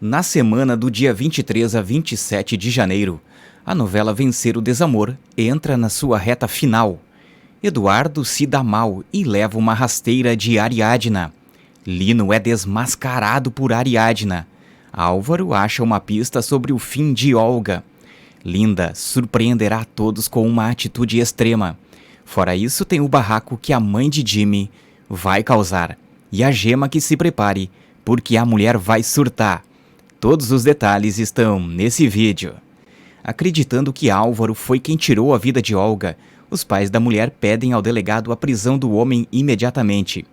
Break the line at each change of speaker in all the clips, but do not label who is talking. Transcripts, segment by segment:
Na semana do dia 23 a 27 de janeiro, a novela Vencer o Desamor entra na sua reta final. Eduardo se dá mal e leva uma rasteira de Ariadna. Lino é desmascarado por Ariadna. Álvaro acha uma pista sobre o fim de Olga. Linda surpreenderá todos com uma atitude extrema. Fora isso, tem o barraco que a mãe de Jimmy vai causar. E a Gema que se prepare, porque a mulher vai surtar. Todos os detalhes estão nesse vídeo. Acreditando que Álvaro foi quem tirou a vida de Olga, os pais da mulher pedem ao delegado a prisão do homem imediatamente.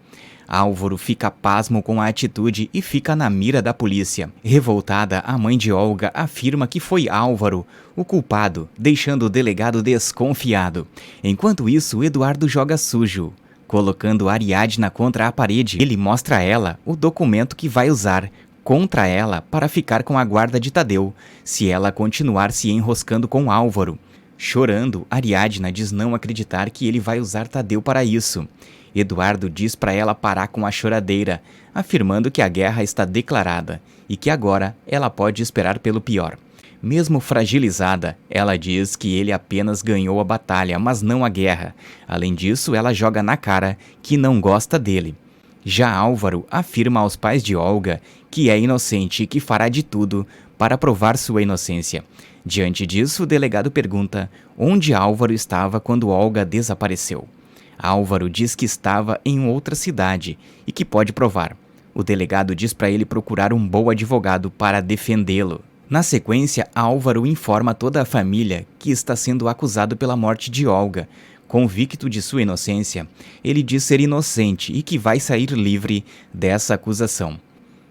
Álvaro fica pasmo com a atitude e fica na mira da polícia. Revoltada, a mãe de Olga afirma que foi Álvaro o culpado, deixando o delegado desconfiado. Enquanto isso, Eduardo joga sujo, colocando Ariadna contra a parede. Ele mostra a ela o documento que vai usar contra ela para ficar com a guarda de Tadeu, se ela continuar se enroscando com Álvaro. Chorando, Ariadna diz não acreditar que ele vai usar Tadeu para isso. Eduardo diz para ela parar com a choradeira, afirmando que a guerra está declarada e que agora ela pode esperar pelo pior. Mesmo fragilizada, ela diz que ele apenas ganhou a batalha, mas não a guerra. Além disso, ela joga na cara que não gosta dele. Já Álvaro afirma aos pais de Olga que é inocente e que fará de tudo para provar sua inocência. Diante disso, o delegado pergunta onde Álvaro estava quando Olga desapareceu. Álvaro diz que estava em outra cidade e que pode provar. O delegado diz para ele procurar um bom advogado para defendê-lo. Na sequência, Álvaro informa toda a família que está sendo acusado pela morte de Olga. Convicto de sua inocência, ele diz ser inocente e que vai sair livre dessa acusação.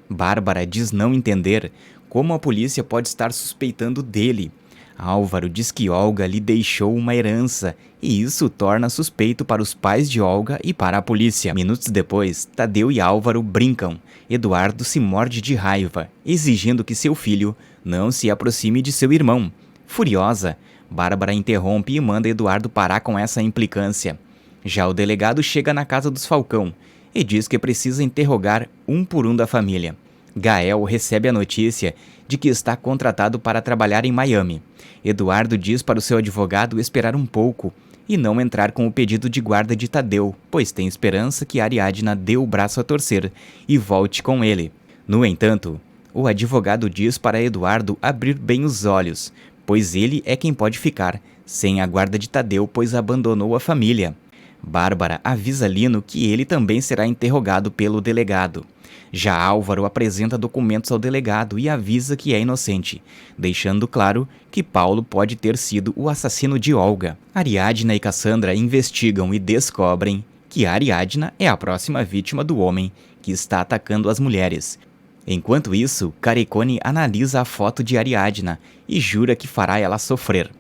Bárbara diz não entender como a polícia pode estar suspeitando dele. Álvaro diz que Olga lhe deixou uma herança e isso torna suspeito para os pais de Olga e para a polícia. Minutos depois, Tadeu e Álvaro brincam. Eduardo se morde de raiva, exigindo que seu filho não se aproxime de seu irmão. Furiosa, Bárbara interrompe e manda Eduardo parar com essa implicância. Já o delegado chega na casa dos Falcão e diz que precisa interrogar um por um da família. Gael recebe a notícia de que está contratado para trabalhar em Miami. Eduardo diz para o seu advogado esperar um pouco e não entrar com o pedido de guarda de Tadeu, pois tem esperança que Ariadna dê o braço a torcer e volte com ele. No entanto, o advogado diz para Eduardo abrir bem os olhos, pois ele é quem pode ficar sem a guarda de Tadeu, pois abandonou a família. Bárbara avisa Lino que ele também será interrogado pelo delegado. Já Álvaro apresenta documentos ao delegado e avisa que é inocente, deixando claro que Paulo pode ter sido o assassino de Olga. Ariadna e Cassandra investigam e descobrem que Ariadna é a próxima vítima do homem que está atacando as mulheres. Enquanto isso, Caricone analisa a foto de Ariadna e jura que fará ela sofrer.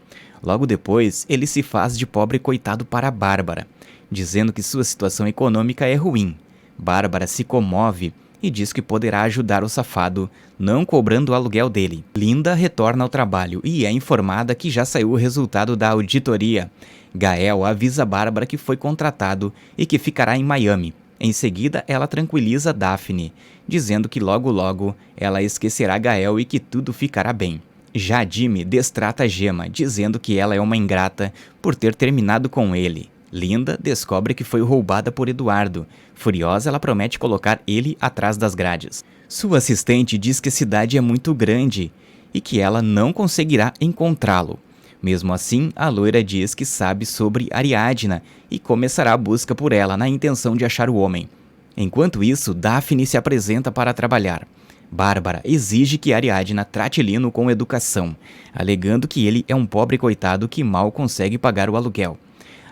Logo depois, ele se faz de pobre coitado para Bárbara, dizendo que sua situação econômica é ruim. Bárbara se comove e diz que poderá ajudar o safado, não cobrando o aluguel dele. Linda retorna ao trabalho e é informada que já saiu o resultado da auditoria. Gael avisa Bárbara que foi contratado e que ficará em Miami. Em seguida, ela tranquiliza Daphne, dizendo que logo logo ela esquecerá Gael e que tudo ficará bem. Já Jimmy destrata Gema, dizendo que ela é uma ingrata por ter terminado com ele. Linda descobre que foi roubada por Eduardo. Furiosa, ela promete colocar ele atrás das grades. Sua assistente diz que a cidade é muito grande e que ela não conseguirá encontrá-lo. Mesmo assim, a loira diz que sabe sobre Ariadna e começará a busca por ela na intenção de achar o homem. Enquanto isso, Daphne se apresenta para trabalhar. Bárbara exige que Ariadna trate Lino com educação, alegando que ele é um pobre coitado que mal consegue pagar o aluguel.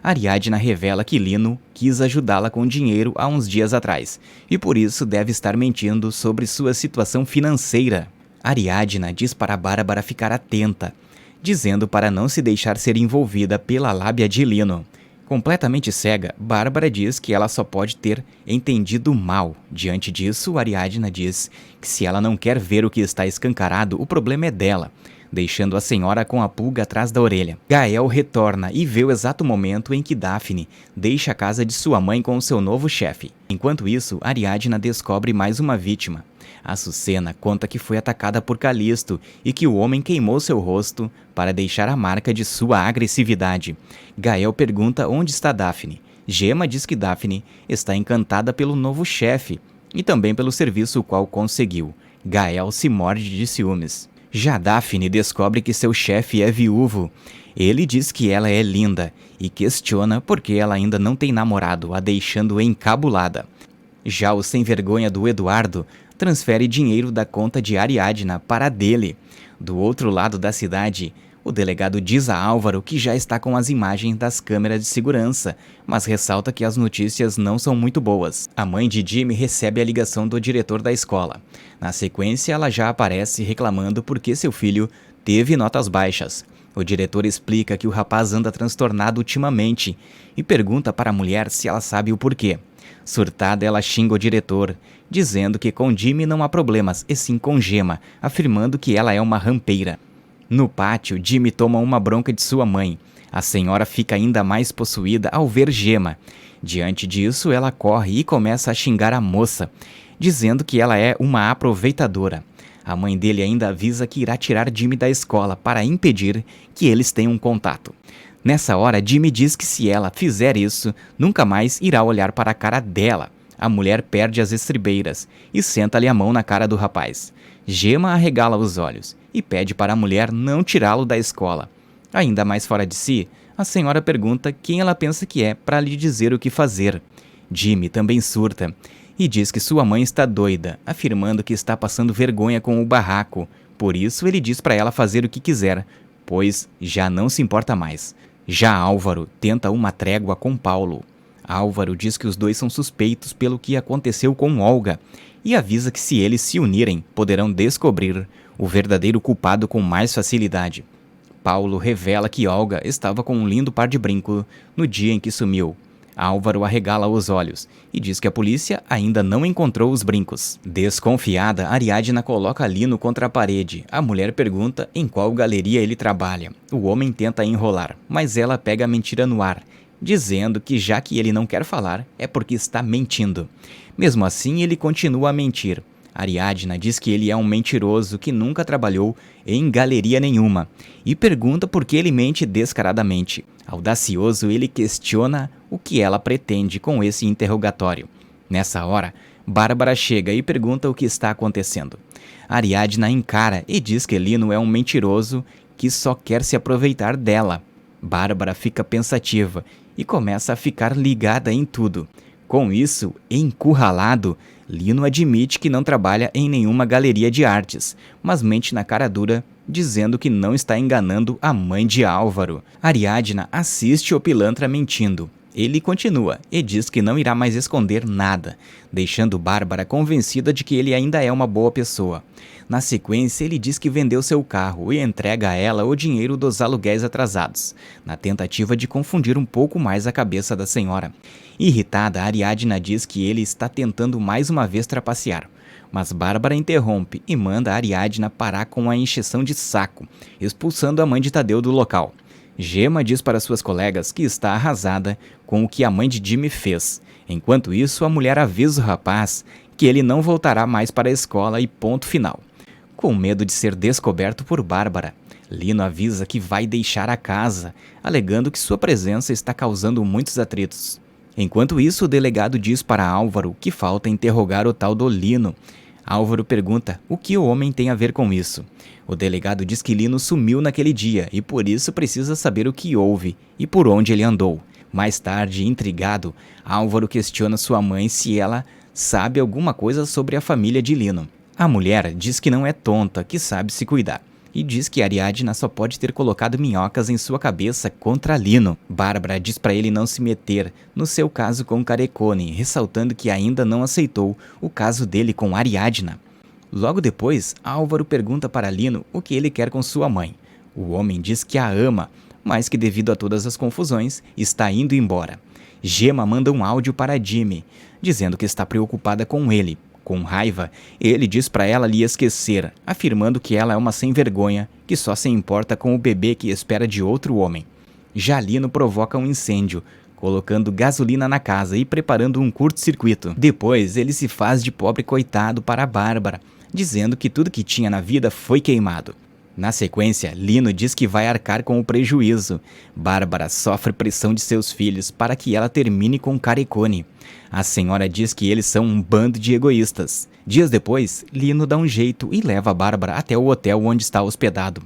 Ariadna revela que Lino quis ajudá-la com dinheiro há uns dias atrás, e por isso deve estar mentindo sobre sua situação financeira. Ariadna diz para Bárbara ficar atenta, dizendo para não se deixar ser envolvida pela lábia de Lino. Completamente cega, Bárbara diz que ela só pode ter entendido mal. Diante disso, Ariadna diz que se ela não quer ver o que está escancarado, o problema é dela, deixando a senhora com a pulga atrás da orelha. Gael retorna e vê o exato momento em que Daphne deixa a casa de sua mãe com o seu novo chefe. Enquanto isso, Ariadna descobre mais uma vítima. Açucena conta que foi atacada por Calisto e que o homem queimou seu rosto para deixar a marca de sua agressividade. Gael pergunta onde está Daphne. Gema diz que Daphne está encantada pelo novo chefe e também pelo serviço o qual conseguiu. Gael se morde de ciúmes. Já Daphne descobre que seu chefe é viúvo. Ele diz que ela é linda e questiona por que ela ainda não tem namorado, a deixando encabulada. Já o sem vergonha do Eduardo transfere dinheiro da conta de Ariadna para a dele. Do outro lado da cidade, o delegado diz a Álvaro que já está com as imagens das câmeras de segurança, mas ressalta que as notícias não são muito boas. A mãe de Jimmy recebe a ligação do diretor da escola. Na sequência, ela já aparece reclamando porque seu filho teve notas baixas. O diretor explica que o rapaz anda transtornado ultimamente e pergunta para a mulher se ela sabe o porquê. Surtada, ela xinga o diretor, dizendo que com Jimmy não há problemas, e sim com Gema, afirmando que ela é uma rampeira. No pátio, Jimmy toma uma bronca de sua mãe. A senhora fica ainda mais possuída ao ver Gema. Diante disso, ela corre e começa a xingar a moça, dizendo que ela é uma aproveitadora. A mãe dele ainda avisa que irá tirar Jimmy da escola para impedir que eles tenham contato. Nessa hora, Jimmy diz que se ela fizer isso, nunca mais irá olhar para a cara dela. A mulher perde as estribeiras e senta-lhe a mão na cara do rapaz. Gema arregala os olhos e pede para a mulher não tirá-lo da escola. Ainda mais fora de si, a senhora pergunta quem ela pensa que é para lhe dizer o que fazer. Jimmy também surta e diz que sua mãe está doida, afirmando que está passando vergonha com o barraco. Por isso ele diz para ela fazer o que quiser, pois já não se importa mais. Já Álvaro tenta uma trégua com Paulo. Álvaro diz que os dois são suspeitos pelo que aconteceu com Olga e avisa que se eles se unirem, poderão descobrir o verdadeiro culpado com mais facilidade. Paulo revela que Olga estava com um lindo par de brinco no dia em que sumiu. Álvaro arregala os olhos e diz que a polícia ainda não encontrou os brincos. Desconfiada, Ariadna coloca Lino contra a parede. A mulher pergunta em qual galeria ele trabalha. O homem tenta enrolar, mas ela pega a mentira no ar, dizendo que já que ele não quer falar, é porque está mentindo. Mesmo assim, ele continua a mentir. Ariadna diz que ele é um mentiroso que nunca trabalhou em galeria nenhuma e pergunta por que ele mente descaradamente. Audacioso, ele questiona o que ela pretende com esse interrogatório. Nessa hora, Bárbara chega e pergunta o que está acontecendo. Ariadna encara e diz que Lino é um mentiroso que só quer se aproveitar dela. Bárbara fica pensativa e começa a ficar ligada em tudo. Com isso, encurralado, Lino admite que não trabalha em nenhuma galeria de artes, mas mente na cara dura, dizendo que não está enganando a mãe de Álvaro. Ariadna assiste o pilantra mentindo. Ele continua e diz que não irá mais esconder nada, deixando Bárbara convencida de que ele ainda é uma boa pessoa. Na sequência, ele diz que vendeu seu carro e entrega a ela o dinheiro dos aluguéis atrasados, na tentativa de confundir um pouco mais a cabeça da senhora. Irritada, Ariadna diz que ele está tentando mais uma vez trapacear, mas Bárbara interrompe e manda Ariadna parar com a encheção de saco, expulsando a mãe de Tadeu do local. Gema diz para suas colegas que está arrasada com o que a mãe de Jimmy fez. Enquanto isso, a mulher avisa o rapaz que ele não voltará mais para a escola e ponto final. Com medo de ser descoberto por Bárbara, Lino avisa que vai deixar a casa, alegando que sua presença está causando muitos atritos. Enquanto isso, o delegado diz para Álvaro que falta interrogar o tal do Lino. Álvaro pergunta o que o homem tem a ver com isso. O delegado diz que Lino sumiu naquele dia e por isso precisa saber o que houve e por onde ele andou. Mais tarde, intrigado, Álvaro questiona sua mãe se ela sabe alguma coisa sobre a família de Lino. A mulher diz que não é tonta, que sabe se cuidar. E diz que Ariadna só pode ter colocado minhocas em sua cabeça contra Lino. Bárbara diz para ele não se meter no seu caso com Carecone, ressaltando que ainda não aceitou o caso dele com Ariadna. Logo depois, Álvaro pergunta para Lino o que ele quer com sua mãe. O homem diz que a ama, mas que devido a todas as confusões, está indo embora. Gema manda um áudio para Jimmy, dizendo que está preocupada com ele. Com raiva, ele diz para ela lhe esquecer, afirmando que ela é uma sem-vergonha que só se importa com o bebê que espera de outro homem. Já Lino provoca um incêndio, colocando gasolina na casa e preparando um curto-circuito. Depois, ele se faz de pobre coitado para Bárbara, dizendo que tudo que tinha na vida foi queimado. Na sequência, Lino diz que vai arcar com o prejuízo. Bárbara sofre pressão de seus filhos para que ela termine com Caricone. A senhora diz que eles são um bando de egoístas. Dias depois, Lino dá um jeito e leva Bárbara até o hotel onde está hospedado.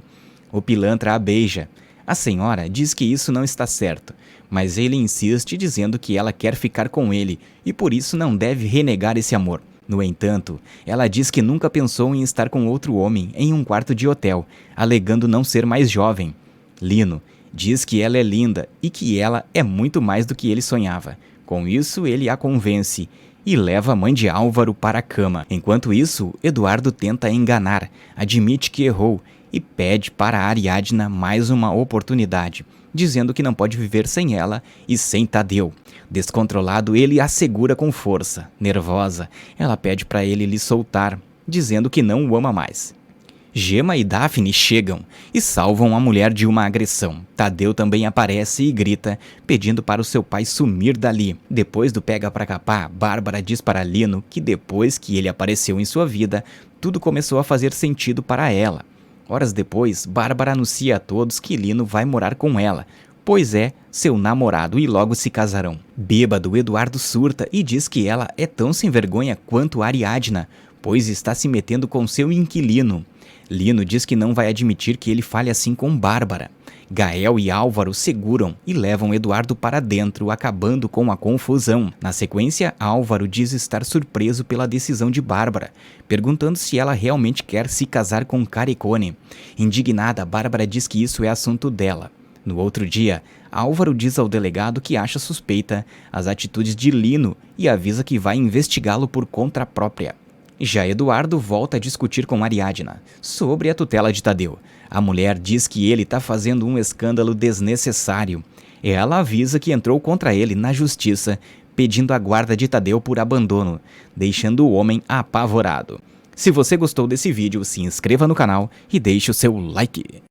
O pilantra a beija. A senhora diz que isso não está certo, mas ele insiste dizendo que ela quer ficar com ele e por isso não deve renegar esse amor. No entanto, ela diz que nunca pensou em estar com outro homem em um quarto de hotel, alegando não ser mais jovem. Lino diz que ela é linda e que ela é muito mais do que ele sonhava. Com isso, ele a convence e leva a mãe de Álvaro para a cama. Enquanto isso, Eduardo tenta enganar, admite que errou e pede para Ariadna mais uma oportunidade, dizendo que não pode viver sem ela e sem Tadeu. Descontrolado, ele a segura com força. Nervosa, ela pede para ele lhe soltar, dizendo que não o ama mais. Gema e Daphne chegam e salvam a mulher de uma agressão. Tadeu também aparece e grita, pedindo para o seu pai sumir dali. Depois do pega pra capar, Bárbara diz para Lino que depois que ele apareceu em sua vida, tudo começou a fazer sentido para ela. Horas depois, Bárbara anuncia a todos que Lino vai morar com ela, pois é seu namorado e logo se casarão. Bêbado, Eduardo surta e diz que ela é tão sem vergonha quanto Ariadna, pois está se metendo com seu inquilino. Lino diz que não vai admitir que ele fale assim com Bárbara. Gael e Álvaro seguram e levam Eduardo para dentro, acabando com a confusão. Na sequência, Álvaro diz estar surpreso pela decisão de Bárbara, perguntando se ela realmente quer se casar com Caricone. Indignada, Bárbara diz que isso é assunto dela. No outro dia, Álvaro diz ao delegado que acha suspeita as atitudes de Lino e avisa que vai investigá-lo por conta própria. Já Eduardo volta a discutir com Ariadna sobre a tutela de Tadeu. A mulher diz que ele está fazendo um escândalo desnecessário. Ela avisa que entrou contra ele na justiça, pedindo a guarda de Tadeu por abandono, deixando o homem apavorado. Se você gostou desse vídeo, se inscreva no canal e deixe o seu like.